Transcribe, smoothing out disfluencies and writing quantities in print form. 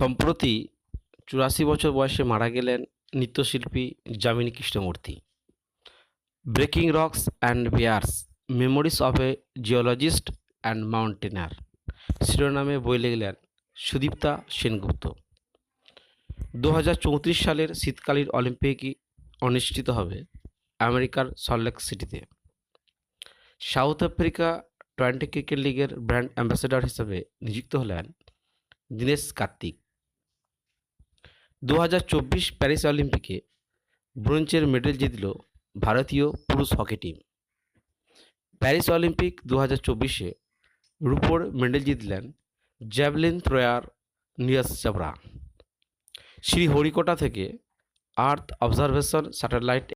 সম্প্রতি ৮৪ বছর বয়সে মারা গেলেন নৃত্যশিল্পী Jamini Krishnamurthy. Breaking rocks and bears, memories of a geologist and mountaineer শিরোনামে বই লিখলেন সুদীপ্তা সেনগুপ্ত। 2034 সালের শীতকালীন অলিম্পিকই অনুষ্ঠিত হবে আমেরিকার সল্টলেক সিটিতে। সাউথ আফ্রিকা টোয়েন্টি ক্রিকেট লিগের ব্র্যান্ড অ্যাম্বাসেডর হিসেবে নিযুক্ত হলেন দীনেশ কার্তিক। 2024 প্যারিস অলিম্পিকে ব্রোঞ্জের মেডেল জিতল ভারতীয় পুরুষ হকি টিম। প্যারিস অলিম্পিক 2024-এ রুপোর মেডেল জিতলেন জ্যাভলিন থ্রোয়ার নীরজ চোপড়া। শ্রীহরিকোটা থেকে আর্থ অবজারভেশন স্যাটেলাইট